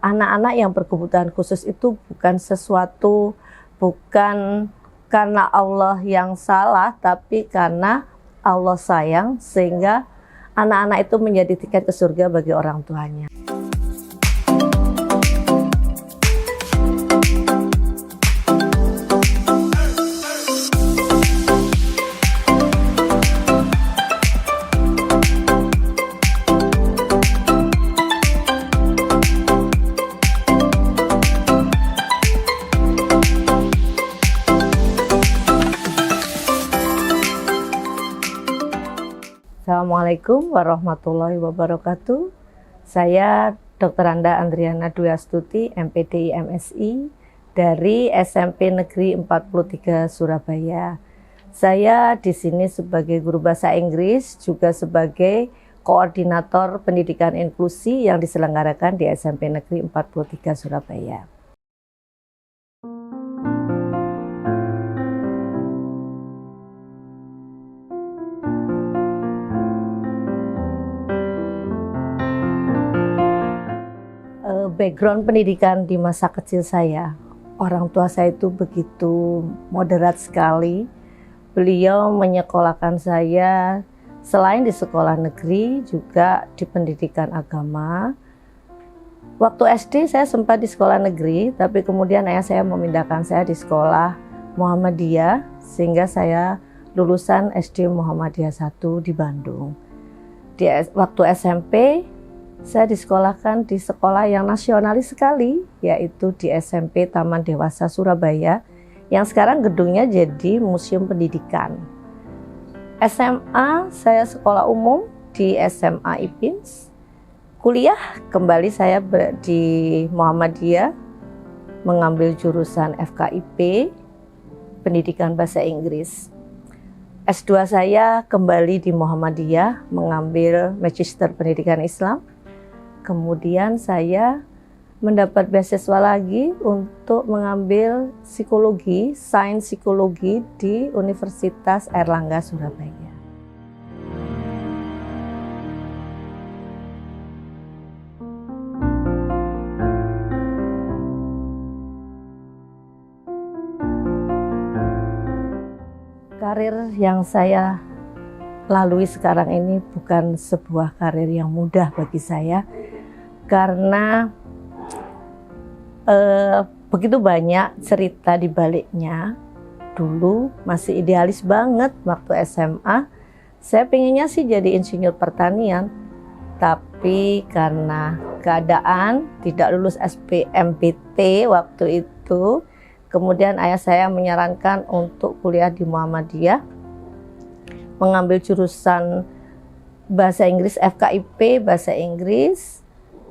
anak-anak yang berkebutuhan khusus itu bukan karena Allah yang salah, tapi karena Allah sayang, sehingga anak-anak itu menjadi tiket ke surga bagi orang tuanya. Assalamualaikum warahmatullahi wabarakatuh. Saya Dr. Anda Andriana Dwi Astuti, MPDI MSI dari SMP Negeri 43 Surabaya. Saya di sini sebagai guru bahasa Inggris, juga sebagai koordinator pendidikan inklusi yang diselenggarakan di SMP Negeri 43 Surabaya. Background pendidikan di masa kecil saya, orang tua saya itu begitu moderat sekali. Beliau menyekolahkan saya selain di sekolah negeri juga di pendidikan agama. Waktu SD saya sempat di sekolah negeri, tapi kemudian ayah saya memindahkan saya di sekolah Muhammadiyah, sehingga saya lulusan SD Muhammadiyah 1 di Bandung. Waktu SMP saya disekolahkan di sekolah yang nasionalis sekali, yaitu di SMP Taman Dewasa Surabaya, yang sekarang gedungnya jadi Museum Pendidikan. SMA saya sekolah umum di SMA IPINS. Kuliah kembali saya di Muhammadiyah, mengambil jurusan FKIP, Pendidikan Bahasa Inggris. S2 saya kembali di Muhammadiyah, mengambil Magister Pendidikan Islam. Kemudian saya mendapat beasiswa lagi untuk mengambil psikologi, sains psikologi di Universitas Airlangga Surabaya. Karir yang saya lalui sekarang ini bukan sebuah karir yang mudah bagi saya, karena begitu banyak cerita di baliknya. Dulu masih idealis banget waktu SMA. Saya pengennya sih jadi insinyur pertanian, tapi karena keadaan tidak lulus SBMPT waktu itu, kemudian ayah saya menyarankan untuk kuliah di Muhammadiyah, mengambil jurusan bahasa Inggris FKIP, bahasa Inggris.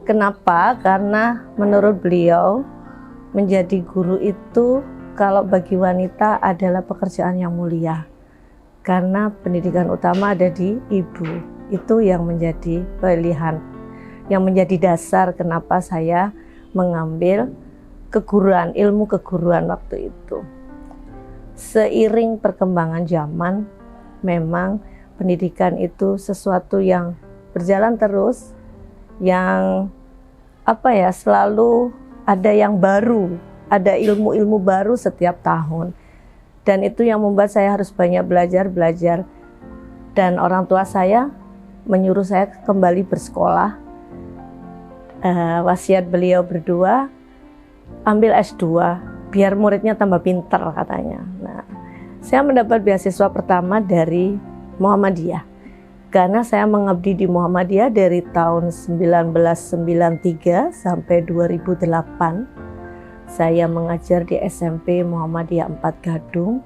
Kenapa? Karena menurut beliau menjadi guru itu kalau bagi wanita adalah pekerjaan yang mulia. Karena pendidikan utama ada di ibu. Itu yang menjadi pilihan, yang menjadi dasar kenapa saya mengambil keguruan, ilmu keguruan waktu itu. Seiring perkembangan zaman, memang pendidikan itu sesuatu yang berjalan terus, yang selalu ada yang baru, ada ilmu-ilmu baru setiap tahun. Dan itu yang membuat saya harus banyak belajar. Dan orang tua saya menyuruh saya kembali bersekolah. Wasiat beliau berdua, ambil S2 biar muridnya tambah pinter katanya. Nah, saya mendapat beasiswa pertama dari Muhammadiyah. Karena saya mengabdi di Muhammadiyah dari tahun 1993 sampai 2008. Saya mengajar di SMP Muhammadiyah 4 Gadung.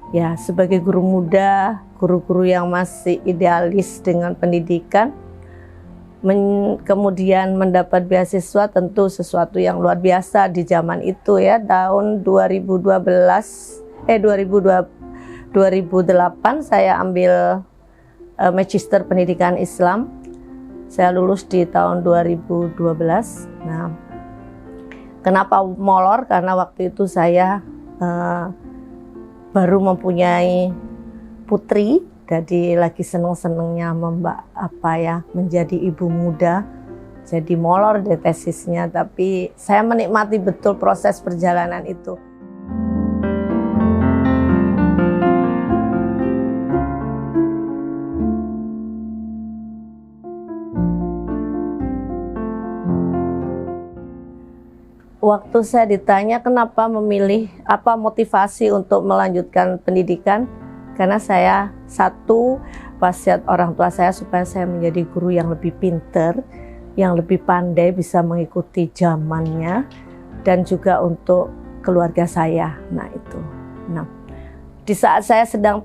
Ya, sebagai guru muda, guru-guru yang masih idealis dengan pendidikan, kemudian mendapat beasiswa tentu sesuatu yang luar biasa di zaman itu ya. Tahun 2008 saya ambil Magister Pendidikan Islam. Saya lulus di tahun 2012. Nah, kenapa molor? Karena waktu itu saya baru mempunyai putri, jadi lagi seneng-senengnya menjadi ibu muda, jadi molor deh tesisnya, tapi saya menikmati betul proses perjalanan itu. Waktu saya ditanya kenapa memilih, apa motivasi untuk melanjutkan pendidikan, karena saya satu, wasiat orang tua saya supaya saya menjadi guru yang lebih pinter, yang lebih pandai bisa mengikuti zamannya, dan juga untuk keluarga saya. Nah itu. Nah, di saat saya sedang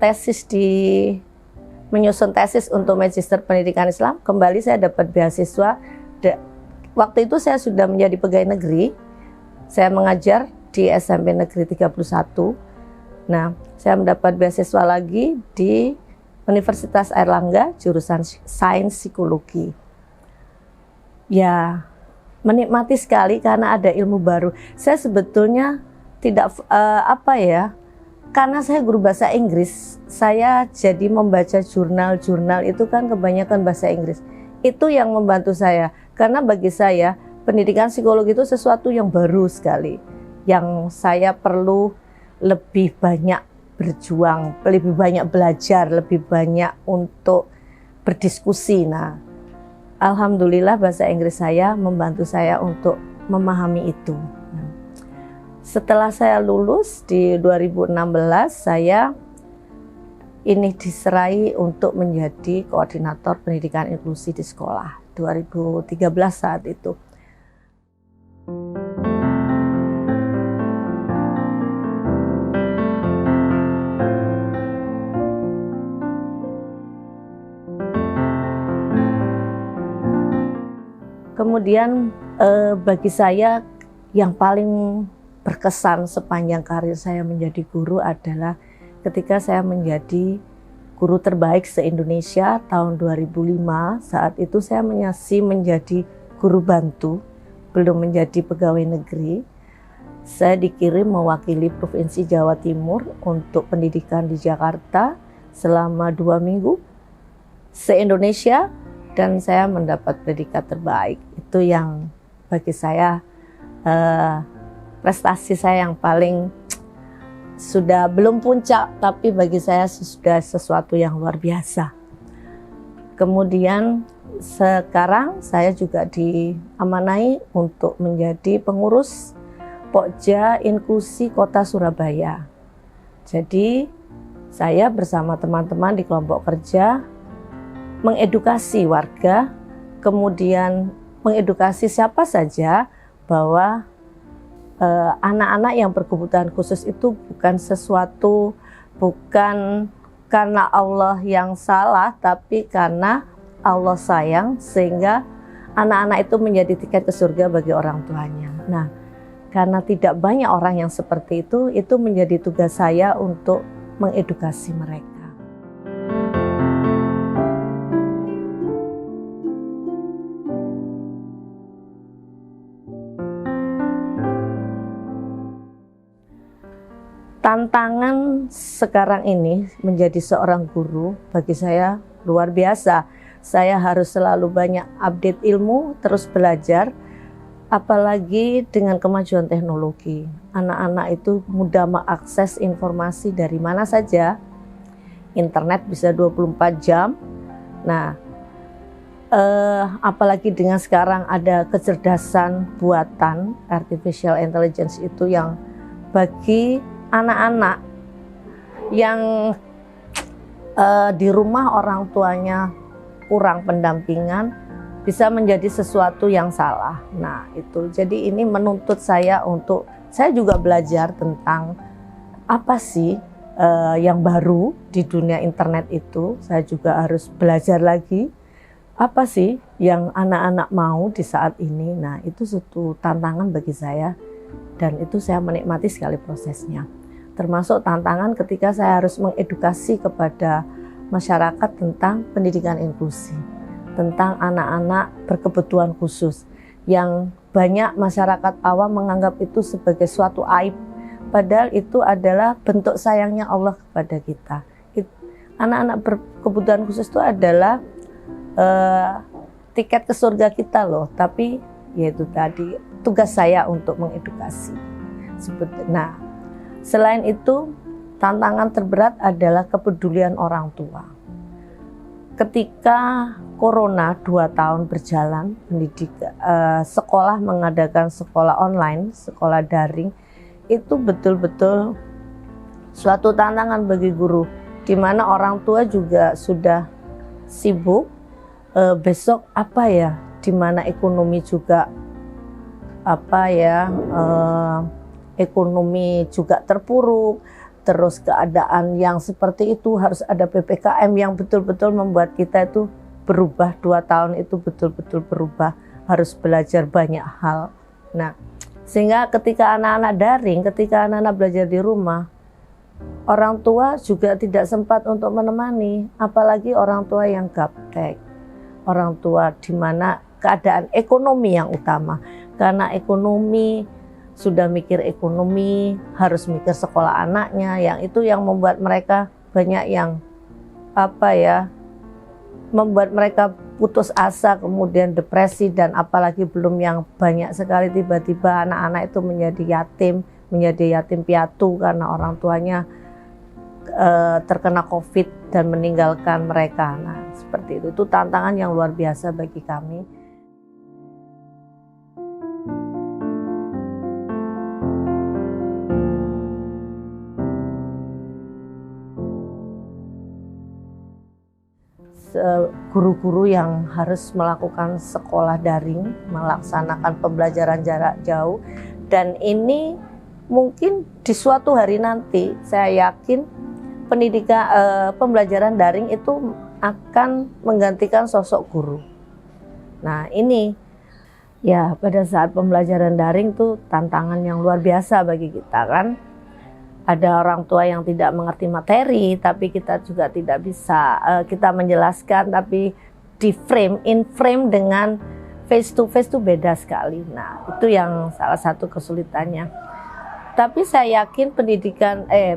menyusun tesis untuk Magister Pendidikan Islam, kembali saya dapat beasiswa. Waktu itu saya sudah menjadi pegawai negeri. Saya mengajar di SMP Negeri 31. Nah, saya mendapat beasiswa lagi di Universitas Airlangga, jurusan Sains Psikologi. Ya, menikmati sekali karena ada ilmu baru. Saya sebetulnya tidak karena saya guru bahasa Inggris, saya jadi membaca jurnal-jurnal itu kan kebanyakan bahasa Inggris. Itu yang membantu saya, karena bagi saya pendidikan psikologi itu sesuatu yang baru sekali, yang saya perlu lebih banyak berjuang, lebih banyak belajar, lebih banyak untuk berdiskusi. Nah, alhamdulillah bahasa Inggris saya membantu saya untuk memahami itu. Setelah saya lulus di 2016, saya ini diserai untuk menjadi koordinator pendidikan inklusi di sekolah 2013 saat itu. Kemudian bagi saya yang paling berkesan sepanjang karir saya menjadi guru adalah ketika saya menjadi guru terbaik se-Indonesia tahun 2005. Saat itu saya masih menjadi guru bantu, belum menjadi pegawai negeri. Saya dikirim mewakili Provinsi Jawa Timur untuk pendidikan di Jakarta selama 2 minggu se-Indonesia, dan saya mendapat predikat terbaik. Itu yang bagi saya prestasi saya yang paling, sudah belum puncak, tapi bagi saya sudah sesuatu yang luar biasa. Kemudian sekarang saya juga diamanai untuk menjadi pengurus Pokja Inklusi Kota Surabaya. Jadi saya bersama teman-teman di kelompok kerja mengedukasi warga, kemudian mengedukasi siapa saja bahwa anak-anak yang berkebutuhan khusus itu bukan karena Allah yang salah, tapi karena Allah sayang, sehingga anak-anak itu menjadi tiket ke surga bagi orang tuanya. Nah, karena tidak banyak orang yang seperti itu menjadi tugas saya untuk mengedukasi mereka. Tantangan sekarang ini menjadi seorang guru bagi saya luar biasa. Saya harus selalu banyak update ilmu, terus belajar, apalagi dengan kemajuan teknologi. Anak-anak itu mudah mengakses informasi dari mana saja. Internet bisa 24 jam. Nah, apalagi dengan sekarang ada kecerdasan buatan, artificial intelligence itu yang bagi anak-anak yang di rumah orang tuanya kurang pendampingan bisa menjadi sesuatu yang salah. Nah itu, jadi ini menuntut saya untuk, saya juga belajar tentang apa sih yang baru di dunia internet itu. Saya juga harus belajar lagi apa sih yang anak-anak mau di saat ini. Nah itu suatu tantangan bagi saya, dan itu saya menikmati sekali prosesnya. Termasuk tantangan ketika saya harus mengedukasi kepada masyarakat tentang pendidikan inklusi, tentang anak-anak berkebutuhan khusus, yang banyak masyarakat awam menganggap itu sebagai suatu aib, padahal itu adalah bentuk sayangnya Allah kepada kita. Anak-anak berkebutuhan khusus itu adalah tiket ke surga kita loh, tapi yaitu tadi tugas saya untuk mengedukasi. Nah, selain itu tantangan terberat adalah kepedulian orang tua. Ketika Corona 2 tahun berjalan, sekolah mengadakan sekolah online, sekolah daring, itu betul-betul suatu tantangan bagi guru, di mana orang tua juga sudah sibuk. Besok apa ya, di mana ekonomi juga ekonomi juga terpuruk, terus keadaan yang seperti itu harus ada PPKM yang betul-betul membuat kita itu berubah. 2 tahun itu betul-betul berubah, harus belajar banyak hal. Nah, sehingga ketika anak-anak daring, ketika anak-anak belajar di rumah, orang tua juga tidak sempat untuk menemani, apalagi orang tua yang gaptek, orang tua di mana keadaan ekonomi yang utama. Karena ekonomi, sudah mikir ekonomi, harus mikir sekolah anaknya, yang itu yang membuat mereka banyak yang membuat mereka putus asa, kemudian depresi, dan apalagi belum yang banyak sekali tiba-tiba anak-anak itu menjadi yatim piatu karena orang tuanya terkena COVID dan meninggalkan mereka. Nah, seperti itu tantangan yang luar biasa bagi kami. Guru-guru yang harus melakukan sekolah daring, melaksanakan pembelajaran jarak jauh, dan ini mungkin di suatu hari nanti saya yakin pembelajaran daring itu akan menggantikan sosok guru. Nah, ini ya, pada saat pembelajaran daring tuh tantangan yang luar biasa bagi kita kan. Ada orang tua yang tidak mengerti materi, tapi kita juga tidak bisa kita menjelaskan, tapi in frame dengan face to face itu beda sekali. Nah, itu yang salah satu kesulitannya. Tapi saya yakin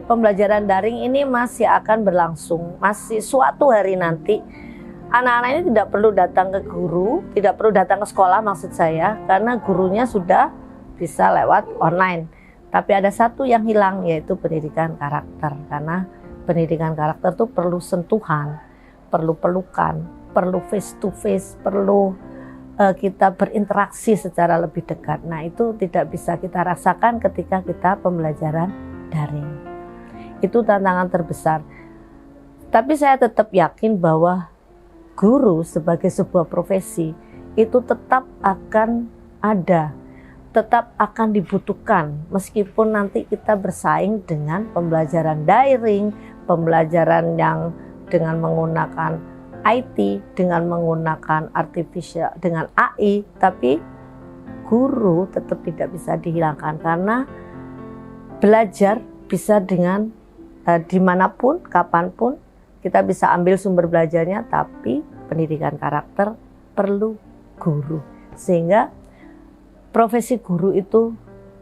pembelajaran daring ini masih akan berlangsung, masih suatu hari nanti. Anak-anak ini tidak perlu datang ke guru, tidak perlu datang ke sekolah maksud saya, karena gurunya sudah bisa lewat online. Tapi ada satu yang hilang, yaitu pendidikan karakter. Karena pendidikan karakter itu perlu sentuhan, perlu pelukan, perlu face to face, perlu kita berinteraksi secara lebih dekat. Nah, itu tidak bisa kita rasakan ketika kita pembelajaran daring. Itu tantangan terbesar. Tapi saya tetap yakin bahwa guru sebagai sebuah profesi itu tetap akan ada, tetap akan dibutuhkan, meskipun nanti kita bersaing dengan pembelajaran daring, pembelajaran yang dengan menggunakan IT, dengan menggunakan artificial, dengan AI, tapi guru tetap tidak bisa dihilangkan, karena belajar bisa dengan dimanapun, kapanpun, kita bisa ambil sumber belajarnya, tapi pendidikan karakter perlu guru, sehingga profesi guru itu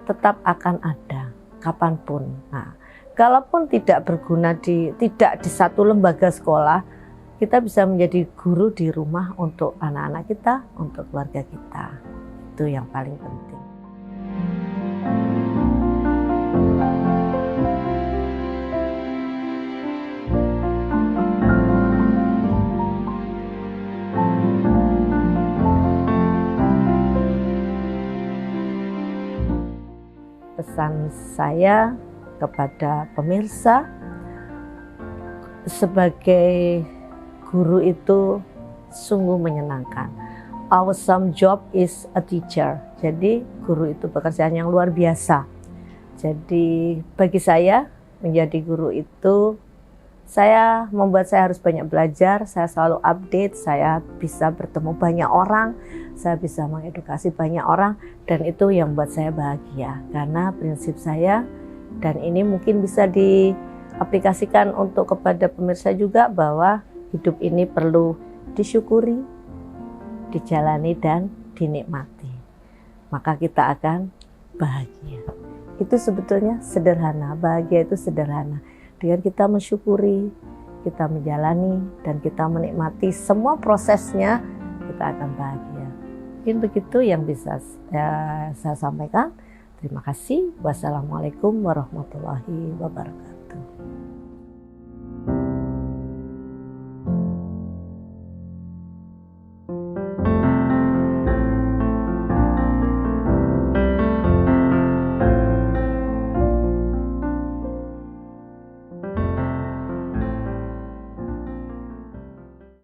tetap akan ada kapanpun. Nah, kalaupun tidak berguna tidak di satu lembaga sekolah, kita bisa menjadi guru di rumah untuk anak-anak kita, untuk keluarga kita. Itu yang paling penting. Pesan saya kepada pemirsa, sebagai guru itu sungguh menyenangkan. Awesome job is a teacher. Jadi guru itu pekerjaan yang luar biasa. Jadi bagi saya menjadi guru itu membuat saya harus banyak belajar, saya selalu update, saya bisa bertemu banyak orang, saya bisa mengedukasi banyak orang, dan itu yang membuat saya bahagia. Karena prinsip saya, dan ini mungkin bisa diaplikasikan untuk kepada pemirsa juga, bahwa hidup ini perlu disyukuri, dijalani, dan dinikmati. Maka kita akan bahagia. Itu sebetulnya sederhana, bahagia itu sederhana. Dengan kita mensyukuri, kita menjalani, dan kita menikmati semua prosesnya, kita kita akan bahagia. Mungkin begitu yang bisa saya sampaikan. Terima kasih. Wassalamualaikum warahmatullahi wabarakatuh.